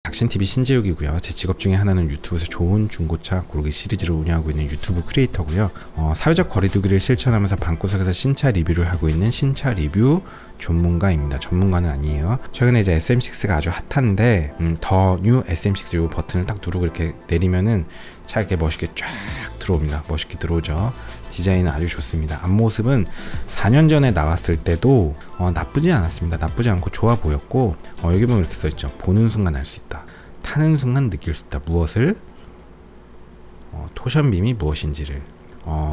작신TV 신재욱이고요. 제 직업 중에 하나는 유튜브에서 좋은 중고차 고르기 시리즈를 운영하고 있는 유튜브 크리에이터고요. 사회적 거리두기를 실천하면서 방구석에서 신차 리뷰를 하고 있는 신차 리뷰 전문가입니다. 전문가는 아니에요. 최근에 이제 SM6가 아주 핫한데 더 뉴 SM6 요 버튼을 딱 누르고 이렇게 내리면은 차 이렇게 멋있게 쫙 들어옵니다. 멋있게 들어오죠. 디자인은 아주 좋습니다. 앞모습은 4년 전에 나왔을 때도 나쁘지 않았습니다. 나쁘지 않고 좋아 보였고 여기 보면 이렇게 써있죠. 보는 순간 알 수 있다. 타는 순간 느낄 수 있다. 무엇을? 토션빔이 무엇인지를.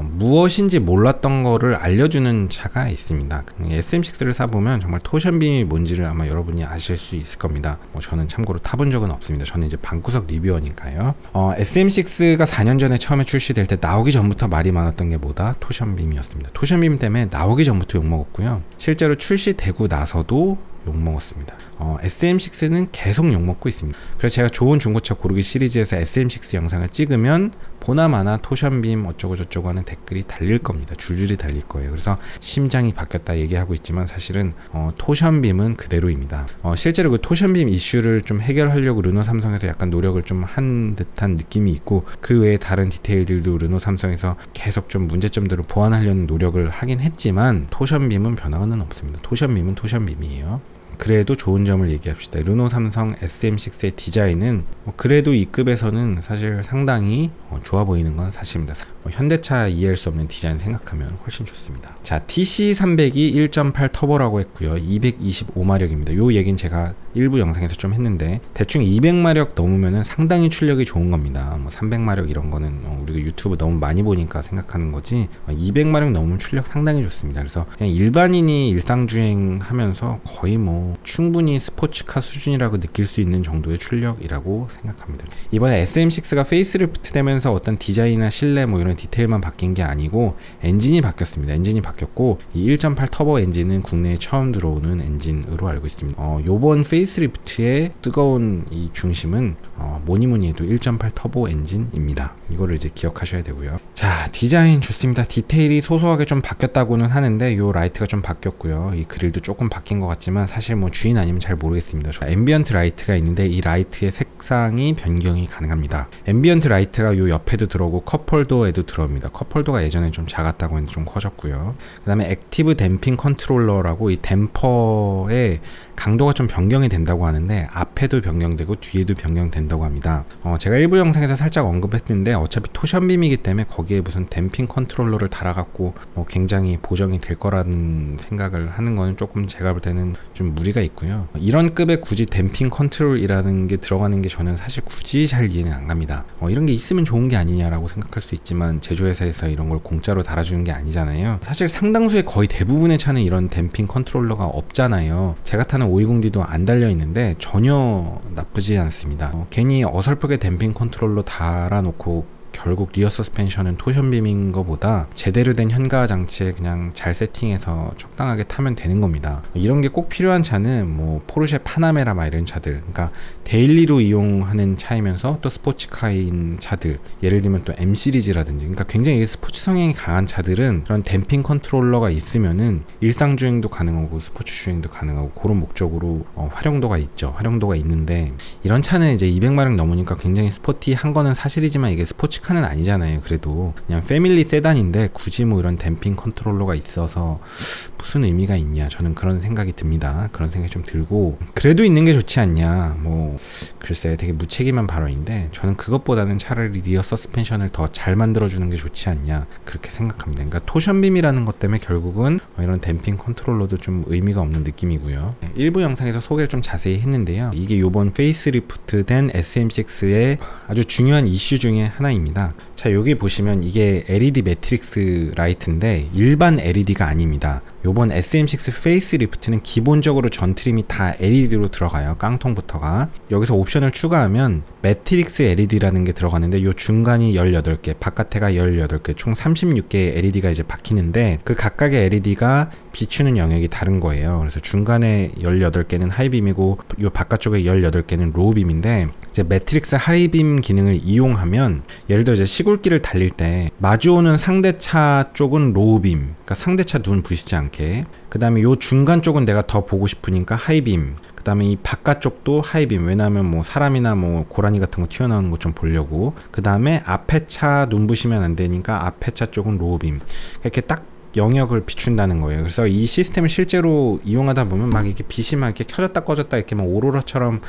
무엇인지 몰랐던 거를 알려주는 차가 있습니다. SM6를 사보면 정말 토션빔이 뭔지를 아마 여러분이 아실 수 있을 겁니다. 저는 참고로 타본 적은 없습니다. 저는 이제 방구석 리뷰어니까요. SM6가 4년 전에 처음에 출시될 때 나오기 전부터 말이 많았던 게 뭐다? 토션빔이었습니다. 토션빔 때문에 나오기 전부터 욕먹었고요. 실제로 출시되고 나서도 욕먹었습니다. SM6는 계속 욕먹고 있습니다. 그래서 제가 좋은 중고차 고르기 시리즈에서 SM6 영상을 찍으면 보나마나 토션빔 어쩌고 저쩌고 하는 댓글이 달릴 겁니다. 줄줄이 달릴 거예요. 그래서 심장이 바뀌었다 얘기하고 있지만 사실은 토션빔은 그대로입니다. 실제로 그 토션빔 이슈를 좀 해결하려고 르노 삼성에서 약간 노력을 좀 한 듯한 느낌이 있고 그 외에 다른 디테일들도 르노 삼성에서 계속 좀 문제점들을 보완하려는 노력을 하긴 했지만 토션빔은 변화는 없습니다. 토션빔은 토션빔이에요. 그래도 좋은 점을 얘기합시다. 르노 삼성 SM6의 디자인은 그래도 이 급에서는 사실 상당히 좋아 보이는 건 사실입니다. 현대차 이해할 수 없는 디자인 생각하면 훨씬 좋습니다. 자, TC300이 1.8 터보라고 했고요. 225마력입니다. 요 얘기는 제가 일부 영상에서 좀 했는데 대충 200마력 넘으면 상당히 출력이 좋은 겁니다. 300마력 이런 거는 우리가 유튜브 너무 많이 보니까 생각하는 거지 200마력 넘으면 출력 상당히 좋습니다. 그래서 그냥 일반인이 일상주행 하면서 거의 충분히 스포츠카 수준이라고 느낄 수 있는 정도의 출력이라고 생각합니다. 이번에 SM6가 페이스리프트 되면서 어떤 디자인이나 실내 이런 디테일만 바뀐 게 아니고 엔진이 바뀌었습니다. 엔진이 바뀌었고 이 1.8 터보 엔진은 국내에 처음 들어오는 엔진으로 알고 있습니다. 요번 페이스리프트의 뜨거운 이 중심은 뭐니뭐니 해도 1.8 터보 엔진입니다. 이거를 이제 기억하셔야 되고요. 자, 디자인 좋습니다. 디테일이 소소하게 좀 바뀌었다고는 하는데 요 라이트가 좀 바뀌었고요. 이 그릴도 조금 바뀐 것 같지만 사실 주인 아니면 잘 모르겠습니다. 앰비언트 라이트가 있는데 이 라이트의 색상이 변경이 가능합니다. 앰비언트 라이트가 요 옆에도 들어오고 컵홀더에도 들어옵니다. 컵홀더가 예전에 좀 작았다고 했는데 좀 커졌고요. 그 다음에 액티브 댐핑 컨트롤러라고 이 댐퍼의 강도가 좀 변경이 된다고 하는데 앞에도 변경되고 뒤에도 변경된다고 합니다. 제가 일부 영상에서 살짝 언급했는데 어차피 토션빔이기 때문에 거기에 무슨 댐핑 컨트롤러를 달아갖고 굉장히 보정이 될 거라는 생각을 하는 거는 조금 제가 볼 때는 좀 무리가 있고요. 이런 급에 굳이 댐핑 컨트롤이라는 게 들어가는 게 저는 사실 굳이 잘 이해는 안 갑니다. 이런 게 있으면 좋은 게 아니냐라고 생각할 수 있지만 제조회사에서 이런 걸 공짜로 달아주는 게 아니잖아요. 사실 상당수의 거의 대부분의 차는 이런 댐핑 컨트롤러가 없잖아요. 제가 타는 520D도 안 달려있는데 전혀 나쁘지 않습니다. 괜히 어설프게 댐핑 컨트롤러 달아놓고 결국 리어 서스펜션은 토션빔인 것보다 제대로 된 현가화 장치에 그냥 잘 세팅해서 적당하게 타면 되는 겁니다. 이런 게 꼭 필요한 차는 포르쉐 파나메라 이런 차들, 그러니까 데일리로 이용하는 차이면서 또 스포츠카인 차들, 예를 들면 또 M 시리즈라든지, 그러니까 굉장히 스포츠 성향이 강한 차들은 그런 댐핑 컨트롤러가 있으면은 일상 주행도 가능하고 스포츠 주행도 가능하고 그런 목적으로 활용도가 있죠. 활용도가 있는데 이런 차는 이제 200마력 넘으니까 굉장히 스포티한 거는 사실이지만 이게 스포츠카는 아니잖아요. 그래도 그냥 패밀리 세단인데 굳이 이런 댐핑 컨트롤러가 있어서 무슨 의미가 있냐, 저는 그런 생각이 듭니다. 그런 생각이 좀 들고, 그래도 있는 게 좋지 않냐, 글쎄 되게 무책임한 발언인데 저는 그것보다는 차라리 리어 서스펜션을 더 잘 만들어주는 게 좋지 않냐 그렇게 생각합니다. 그러니까 토션빔이라는 것 때문에 결국은 이런 댐핑 컨트롤러도 좀 의미가 없는 느낌이고요. 일부 영상에서 소개를 좀 자세히 했는데요. 이게 요번 페이스리프트 된 SM6의 아주 중요한 이슈 중에 하나입니다. 자, 여기 보시면 이게 LED 매트릭스 라이트인데 일반 LED가 아닙니다. 요번 SM6 페이스리프트는 기본적으로 전 트림이 다 LED로 들어가요. 깡통부터가. 여기서 옵션을 추가하면 매트릭스 LED라는 게 들어가는데 요 중간이 18개, 바깥에가 18개, 총 36개의 LED가 이제 박히는데 그 각각의 LED가 비추는 영역이 다른 거예요. 그래서 중간에 18개는 하이빔이고 요 바깥쪽에 18개는 로우빔인데 이제 매트릭스 하이빔 기능을 이용하면 예를 들어 이제 시골길을 달릴 때 마주오는 상대차 쪽은 로우빔, 그러니까 상대차 눈 부시지 않게, 그 다음에 요 중간 쪽은 내가 더 보고 싶으니까 하이빔, 그 그 다음에 이 바깥쪽도 하이빔, 왜냐하면 뭐 사람이나 뭐 고라니 같은 거 튀어나오는 것 좀 보려고. 그 다음에 앞에 차 눈부시면 안 되니까 앞에 차 쪽은 로우빔, 이렇게 딱 영역을 비춘다는 거예요. 그래서 이 시스템을 실제로 이용하다 보면 막 이렇게 빛이 막 이렇게 켜졌다 꺼졌다 이렇게 막 오로라처럼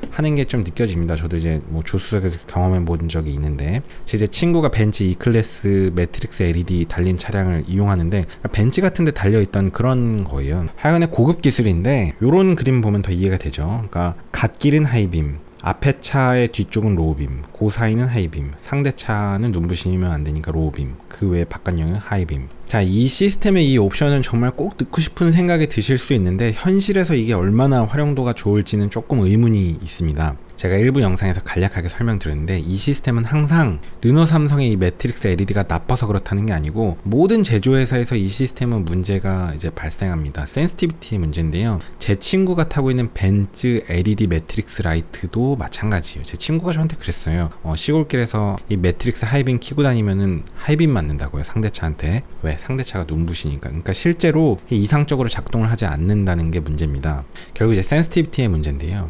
하는 게 좀 느껴집니다. 저도 이제 뭐 조수석에서 경험해 본 적이 있는데, 제 친구가 벤츠 E클래스 매트릭스 LED 달린 차량을 이용하는데 벤츠 같은 데 달려있던 그런 거예요. 하여간에 고급 기술인데 요런 그림 보면 더 이해가 되죠. 그러니까 갓길은 하이빔, 앞에 차의 뒤쪽은 로우빔, 그 사이는 하이빔, 상대 차는 눈부시면 안 되니까 로우빔, 그 외에 바깥용은 하이빔. 자, 이 시스템의 이 옵션은 정말 꼭 넣고 싶은 생각이 드실 수 있는데 현실에서 이게 얼마나 활용도가 좋을지는 조금 의문이 있습니다. 제가 일부 영상에서 간략하게 설명드렸는데 이 시스템은 항상 르노 삼성의 이 매트릭스 LED가 나빠서 그렇다는 게 아니고 모든 제조회사에서 이 시스템은 문제가 이제 발생합니다. 센시티비티의 문제인데요. 제 친구가 타고 있는 벤츠 LED 매트릭스 라이트도 마찬가지예요. 제 친구가 저한테 그랬어요. 시골길에서 이 매트릭스 하이빔 키고 다니면은 하이빔 맞는다고요, 상대차한테. 왜? 상대차가 눈부시니까. 그러니까 실제로 이상적으로 작동을 하지 않는다는 게 문제입니다. 결국 이제 센시티비티의 문제인데요.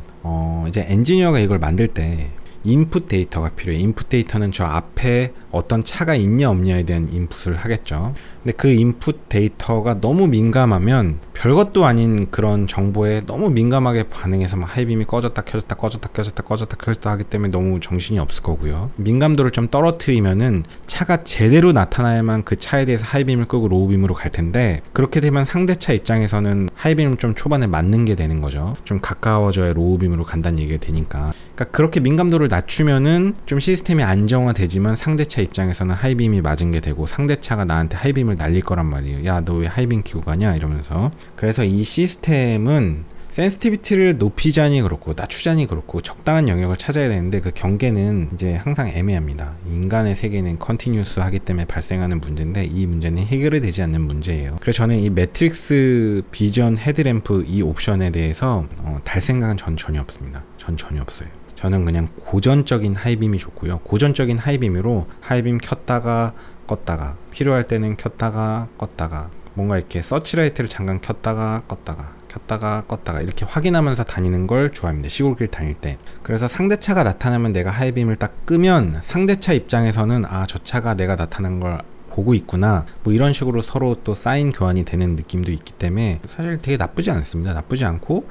이제 엔지니어가 이걸 만들 때 인풋 데이터가 필요해요. 인풋 데이터는 저 앞에 어떤 차가 있냐 없냐에 대한 인풋을 하겠죠. 근데 그 인풋 데이터가 너무 민감하면 별것도 아닌 그런 정보에 너무 민감하게 반응해서 막 하이빔이 꺼졌다 켜졌다 꺼졌다 켜졌다 꺼졌다 켜졌다 하기 때문에 너무 정신이 없을 거고요. 민감도를 좀 떨어뜨리면은 차가 제대로 나타나야만 그 차에 대해서 하이빔을 끄고 로우빔으로 갈 텐데, 그렇게 되면 상대차 입장에서는 하이빔을 좀 초반에 맞는 게 되는 거죠. 좀 가까워져야 로우빔으로 간다는 얘기가 되니까. 그러니까 그렇게 민감도를 낮추면은 좀 시스템이 안정화되지만 상대차 입장에서는 하이빔이 맞은 게 되고 상대차가 나한테 하이빔을 날릴 거란 말이에요. 야, 너 왜 하이빔 키고 가냐 이러면서. 그래서 이 시스템은 센시티비티를 높이자니 그렇고 낮추자니 그렇고 적당한 영역을 찾아야 되는데 그 경계는 이제 항상 애매합니다. 인간의 세계는 컨티뉴스 하기 때문에 발생하는 문제인데 이 문제는 해결이 되지 않는 문제예요. 그래서 저는 이 매트릭스 비전 헤드램프 이 옵션에 대해서 달 생각은 전 전혀 없습니다. 전 전혀 없어요. 저는 그냥 고전적인 하이빔이 좋고요. 고전적인 하이빔으로 하이빔 켰다가 껐다가, 필요할 때는 켰다가 껐다가, 뭔가 이렇게 서치라이트를 잠깐 켰다가 껐다가 켰다가 껐다가 이렇게 확인하면서 다니는 걸 좋아합니다. 시골길 다닐 때. 그래서 상대차가 나타나면 내가 하이빔을 딱 끄면 상대차 입장에서는 아, 저 차가 내가 나타난 걸 보고 있구나, 뭐 이런 식으로 서로 또 사인 교환이 되는 느낌도 있기 때문에 사실 되게 나쁘지 않습니다. 나쁘지 않고,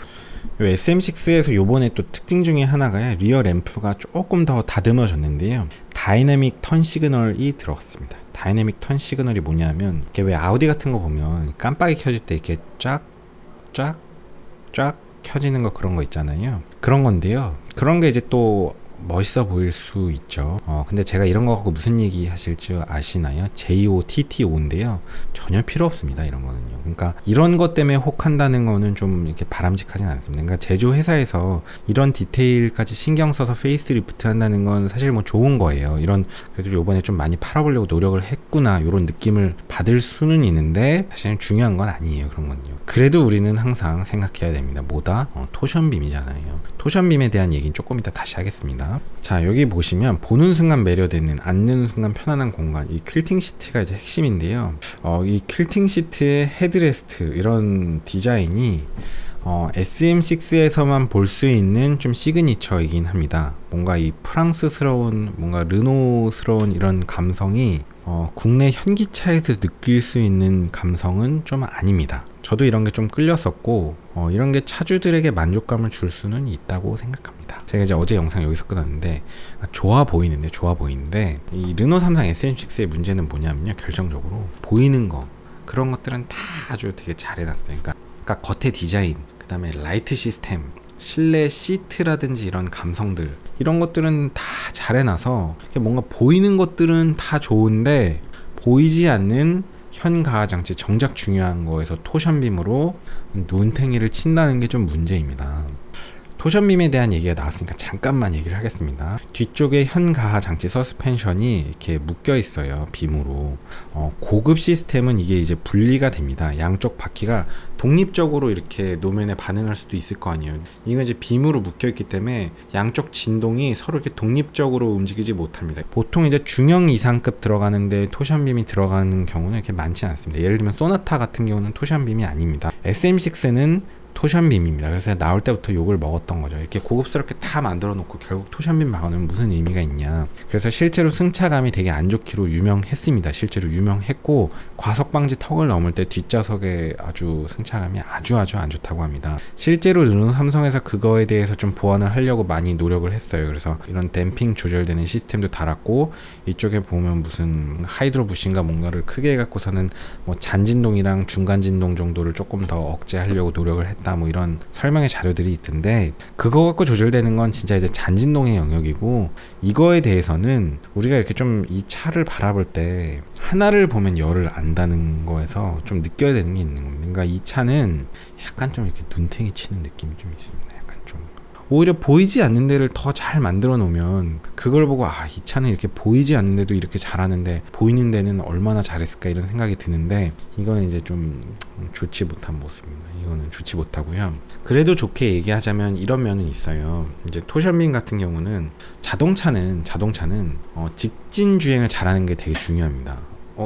요 SM6에서 요번에 또 특징 중에 하나가 리어 램프가 조금 더 다듬어졌는데요. 다이내믹 턴 시그널이 들어갔습니다. 다이내믹 턴 시그널이 뭐냐면, 이게 왜 아우디 같은 거 보면 깜빡이 켜질 때 이렇게 쫙 켜지는 거, 그런 거 있잖아요. 그런 건데요. 그런 게 이제 또 멋있어 보일 수 있죠. 근데 제가 이런 거 갖고 무슨 얘기 하실 줄 아시나요? JOTTO인데요. 전혀 필요 없습니다. 이런 거는요. 그러니까 이런 것 때문에 혹한다는 거는 좀 이렇게 바람직하진 않습니다. 그러니까 제조회사에서 이런 디테일까지 신경 써서 페이스리프트 한다는 건 사실 뭐 좋은 거예요. 이런, 그래도 요번에 좀 많이 팔아보려고 노력을 했구나, 이런 느낌을 받을 수는 있는데 사실은 중요한 건 아니에요. 그런 건요. 그래도 우리는 항상 생각해야 됩니다. 뭐다? 토션빔이잖아요. 토션빔에 대한 얘기는 조금 이따 다시 하겠습니다. 자, 여기 보시면 보는 순간 매료되는, 앉는 순간 편안한 공간, 이 퀼팅 시트가 이제 핵심인데요. 이 퀼팅 시트의 헤드레스트, 이런 디자인이 SM6에서만 볼 수 있는 좀 시그니처이긴 합니다. 뭔가 이 프랑스스러운, 뭔가 르노스러운 이런 감성이 국내 현기차에서 느낄 수 있는 감성은 좀 아닙니다. 저도 이런 게 좀 끌렸었고, 이런 게 차주들에게 만족감을 줄 수는 있다고 생각합니다. 제가 이제 어제 영상 여기서 끊었는데, 좋아 보이는데 이 르노 삼성 SM6의 문제는 뭐냐면요, 결정적으로 보이는 거, 그런 것들은 다 아주 되게 잘 해놨어요. 그러니까 겉에 디자인, 그 다음에 라이트 시스템, 실내 시트라든지 이런 감성들, 이런 것들은 다 잘 해놔서 뭔가 보이는 것들은 다 좋은데 보이지 않는 현가하장치, 정작 중요한 거에서 토션빔으로 눈탱이를 친다는 게 좀 문제입니다. 토션빔에 대한 얘기가 나왔으니까 잠깐만 얘기를 하겠습니다. 뒤쪽에 현가하 장치 서스펜션이 이렇게 묶여 있어요, 빔으로. 고급 시스템은 이게 이제 분리가 됩니다. 양쪽 바퀴가 독립적으로 이렇게 노면에 반응할 수도 있을 거 아니에요. 이건 이제 빔으로 묶여 있기 때문에 양쪽 진동이 서로 이렇게 독립적으로 움직이지 못합니다. 보통 이제 중형 이상급 들어가는데 토션빔이 들어가는 경우는 이렇게 많지 않습니다. 예를 들면 소나타 같은 경우는 토션빔이 아닙니다. SM6는 토션빔입니다. 그래서 나올 때부터 욕을 먹었던 거죠. 이렇게 고급스럽게 다 만들어 놓고 결국 토션빔 막아놓으면 무슨 의미가 있냐. 그래서 실제로 승차감이 되게 안 좋기로 유명했습니다. 실제로 유명했고, 과속방지 턱을 넘을 때 뒷좌석에 아주 승차감이 아주 안 좋다고 합니다. 실제로 르노 삼성에서 그거에 대해서 좀 보완을 하려고 많이 노력을 했어요. 그래서 이런 댐핑 조절되는 시스템도 달았고, 이쪽에 보면 무슨 하이드로 부싱가 뭔가를 크게 해갖고서는 뭐 잔진동이랑 중간진동 정도를 조금 더 억제하려고 노력을 했다, 뭐 이런 설명의 자료들이 있던데, 그거 갖고 조절되는 건 진짜 이제 잔진동의 영역이고, 이거에 대해서는 우리가 이렇게 좀 이 차를 바라볼 때 하나를 보면 열을 안다는 거에서 좀 느껴야 되는 게 있는 겁니다. 그러니까 이 차는 약간 좀 이렇게 눈탱이 치는 느낌이 좀 있습니다. 약간 좀 오히려 보이지 않는 데를 더 잘 만들어 놓으면 그걸 보고 이 차는 이렇게 보이지 않는데도 이렇게 잘하는데 보이는 데는 얼마나 잘했을까 이런 생각이 드는데, 이거는 이제 좀 좋지 못한 모습입니다. 이거는 좋지 못하고요. 그래도 좋게 얘기하자면 이런 면은 있어요. 이제 토션빔 같은 경우는 자동차는 직진 주행을 잘하는 게 되게 중요합니다.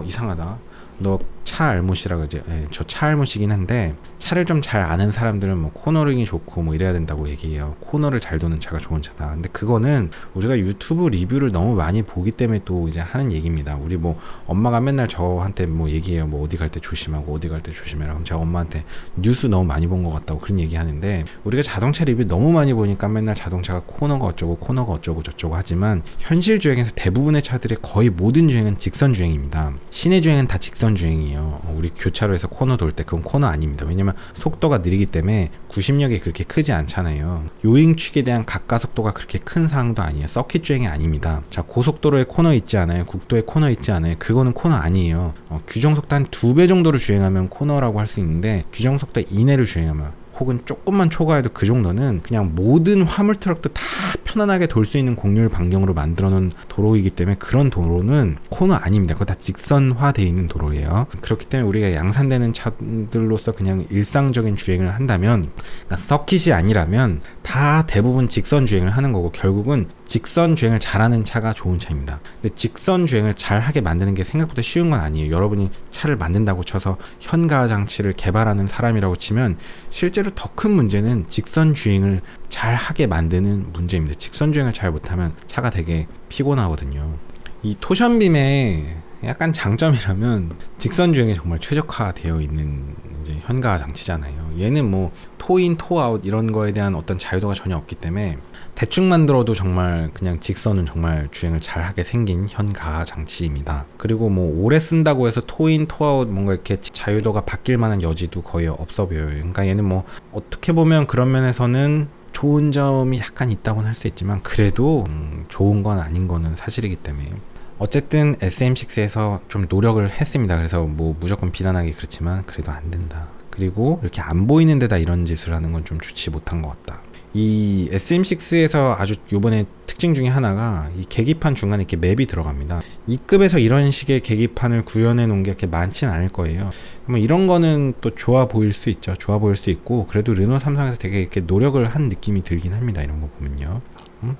이상하다. 너 차 알못이라고 이제, 저 차 알못이긴 한데, 차를 좀 잘 아는 사람들은 뭐 코너링이 좋고 뭐 이래야 된다고 얘기해요. 코너를 잘 도는 차가 좋은 차다. 근데 그거는 우리가 유튜브 리뷰를 너무 많이 보기 때문에 또 이제 하는 얘기입니다. 우리 뭐 엄마가 맨날 저한테 뭐 얘기해요. 뭐 어디 갈 때 조심하고 어디 갈 때 조심해라. 그럼 제가 엄마한테 뉴스 너무 많이 본 것 같다고 그런 얘기 하는데, 우리가 자동차 리뷰 너무 많이 보니까 맨날 자동차가 코너가 어쩌고 저쩌고 하지만, 현실 주행에서 대부분의 차들의 거의 모든 주행은 직선 주행입니다. 시내 주행은 다 직선 주행이에요. 우리 교차로에서 코너 돌 때 그건 코너 아닙니다. 왜냐면 속도가 느리기 때문에 구심력이 그렇게 크지 않잖아요. 요잉축에 대한 가가속도가 그렇게 큰 사항도 아니에요. 서킷 주행이 아닙니다. 자, 고속도로에 코너 있지 않아요? 국도에 코너 있지 않아요? 그거는 코너 아니에요. 규정속도 한 2배 정도로 주행하면 코너라고 할 수 있는데, 규정속도 이내로 주행하면, 혹은 조금만 초과해도 그 정도는 그냥 모든 화물 트럭도 다 편안하게 돌 수 있는 곡률 반경으로 만들어 놓은 도로이기 때문에, 그런 도로는 코너 아닙니다. 그거 다 직선화되어 있는 도로예요. 그렇기 때문에 우리가 양산되는 차들로서 그냥 일상적인 주행을 한다면, 그러니까 서킷이 아니라면 다 대부분 직선 주행을 하는 거고, 결국은 직선 주행을 잘하는 차가 좋은 차입니다. 근데 직선 주행을 잘하게 만드는 게 생각보다 쉬운 건 아니에요. 여러분이 차를 만든다고 쳐서 현가화 장치를 개발하는 사람이라고 치면, 실제로 더 큰 문제는 직선 주행을 잘하게 만드는 문제입니다. 직선 주행을 잘 못하면 차가 되게 피곤하거든요. 이 토션빔의 약간 장점이라면, 직선 주행에 정말 최적화되어 있는 이제 현가화 장치잖아요. 얘는 뭐 토인, 토아웃 이런 거에 대한 어떤 자유도가 전혀 없기 때문에, 대충 만들어도 정말 그냥 직선은 정말 주행을 잘하게 생긴 현가화 장치입니다. 그리고 뭐 오래 쓴다고 해서 토인, 토아웃 뭔가 이렇게 자유도가 바뀔 만한 여지도 거의 없어 보여요. 그러니까 얘는 뭐 어떻게 보면 그런 면에서는 좋은 점이 약간 있다고는 할 수 있지만, 그래도 좋은 건 아닌 거는 사실이기 때문에, 어쨌든 SM6에서 좀 노력을 했습니다. 그래서 뭐 무조건 비난하기 그렇지만 그래도 안 된다. 그리고 이렇게 안 보이는 데다 이런 짓을 하는 건 좀 좋지 못한 것 같다. 이 SM6에서 아주 요번에 특징 중에 하나가, 이 계기판 중간에 이렇게 맵이 들어갑니다. 이 급에서 이런 식의 계기판을 구현해 놓은 게 그렇게 많지는 않을 거예요. 그러면 이런 거는 또 좋아 보일 수 있죠. 좋아 보일 수 있고, 그래도 르노 삼성에서 되게 이렇게 노력을 한 느낌이 들긴 합니다. 이런 거 보면요.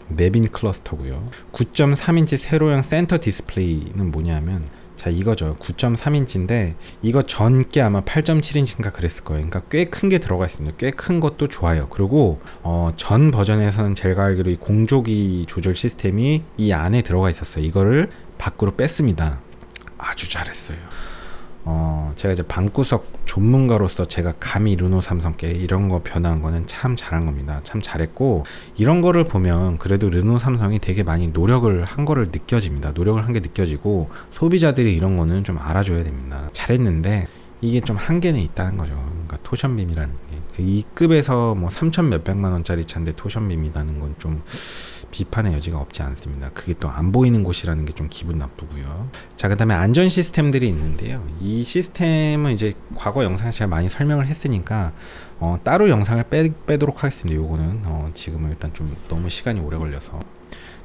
맵인 클러스터고요. 9.3인치 세로형 센터 디스플레이는 뭐냐면, 자, 이거죠. 9.3인치인데 이거 전게 아마 8.7인치인가 그랬을 거예요. 그러니까 꽤 큰 게 들어가 있습니다. 꽤 큰 것도 좋아요. 그리고 전 버전에서는 제가 알기로 이 공조기 조절 시스템이 이 안에 들어가 있었어요. 이거를 밖으로 뺐습니다. 아주 잘했어요. 제가 이제 방구석 전문가로서 제가 감히 르노 삼성께 이런 거 변화한 거는 참 잘한 겁니다. 참 잘했고, 이런 거를 보면 그래도 르노 삼성이 되게 많이 노력을 한 거를 느껴집니다. 노력을 한 게 느껴지고, 소비자들이 이런 거는 좀 알아줘야 됩니다. 잘했는데 이게 좀 한계는 있다는 거죠. 그러니까 토션빔이라는 게, 이 급에서 뭐 3천 몇백만 원짜리 차인데 토션빔이라는 건 좀 비판의 여지가 없지 않습니다. 그게 또 안 보이는 곳이라는 게 좀 기분 나쁘고요. 자, 그 다음에 안전 시스템들이 있는데요. 이 시스템은 이제 과거 영상에서 제가 많이 설명을 했으니까 따로 영상을 빼도록 하겠습니다. 요거는 지금은 일단 좀 너무 시간이 오래 걸려서.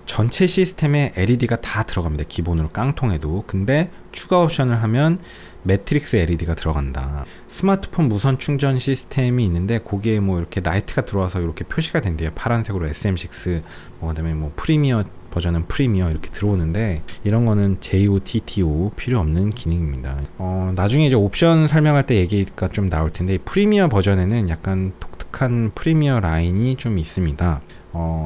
전체 시스템에 LED가 다 들어갑니다. 기본으로 깡통에도. 근데 추가 옵션을 하면 매트릭스 LED가 들어간다. 스마트폰 무선 충전 시스템이 있는데, 거기에 뭐 이렇게 라이트가 들어와서 이렇게 표시가 된대요. 파란색으로 SM6, 그다음에 뭐 프리미어 버전은 프리미어 이렇게 들어오는데, 이런 거는 JOTTO 필요 없는 기능입니다. 나중에 이제 옵션 설명할 때 얘기가 좀 나올 텐데, 프리미어 버전에는 약간 독특한 프리미어 라인이 좀 있습니다.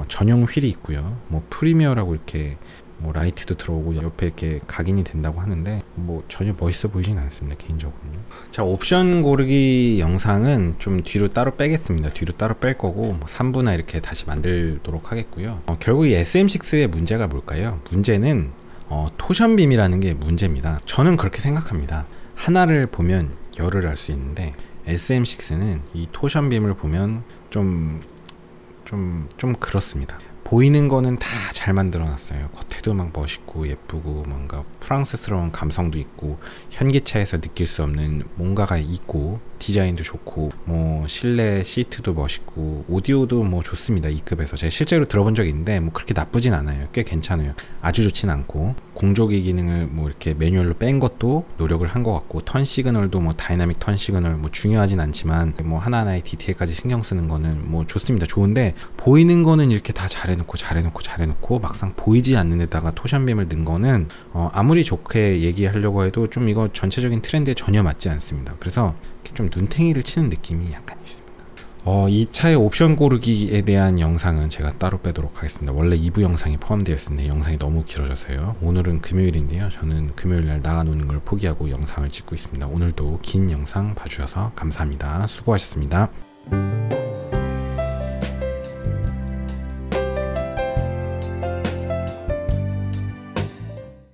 전용 휠이 있고요. 뭐 프리미어라고 이렇게 뭐 라이트도 들어오고 옆에 이렇게 각인이 된다고 하는데 뭐 전혀 멋있어 보이진 않습니다, 개인적으로는. 자, 옵션 고르기 영상은 좀 뒤로 따로 빼겠습니다. 뒤로 따로 뺄 거고 뭐 3부나 이렇게 다시 만들도록 하겠고요. 결국 이 SM6의 문제가 뭘까요? 문제는 토션빔이라는 게 문제입니다. 저는 그렇게 생각합니다. 하나를 보면 열을 알 수 있는데 SM6는 이 토션빔을 보면 좀 그렇습니다. 보이는 거는 다 잘 만들어 놨어요. 겉에도 막 멋있고 예쁘고 뭔가 프랑스스러운 감성도 있고 현기차에서 느낄 수 없는 뭔가가 있고 디자인도 좋고 뭐 실내 시트도 멋있고 오디오도 뭐 좋습니다. 이 급에서 제가 실제로 들어본 적이 있는데 뭐 그렇게 나쁘진 않아요. 꽤 괜찮아요. 아주 좋진 않고 공조기 기능을 뭐 이렇게 매뉴얼로 뺀 것도 노력을 한 것 같고 턴 시그널도 뭐 다이나믹 턴 시그널 뭐 중요하진 않지만 뭐 하나하나의 디테일까지 신경 쓰는 거는 뭐 좋습니다. 좋은데 보이는 거는 이렇게 다 잘해놓고 막상 보이지 않는 데다가 토션빔을 넣은 거는 아무리 좋게 얘기하려고 해도 좀 이거 전체적인 트렌드에 전혀 맞지 않습니다. 그래서 좀 눈탱이를 치는 느낌이 약간 있습니다. 이 차의 옵션 고르기에 대한 영상은 제가 따로 빼도록 하겠습니다. 원래 2부 영상이 포함되어 있었는데 영상이 너무 길어져서요. 오늘은 금요일인데요. 저는 금요일날 나가노는 걸 포기하고 영상을 찍고 있습니다. 오늘도 긴 영상 봐주셔서 감사합니다. 수고하셨습니다.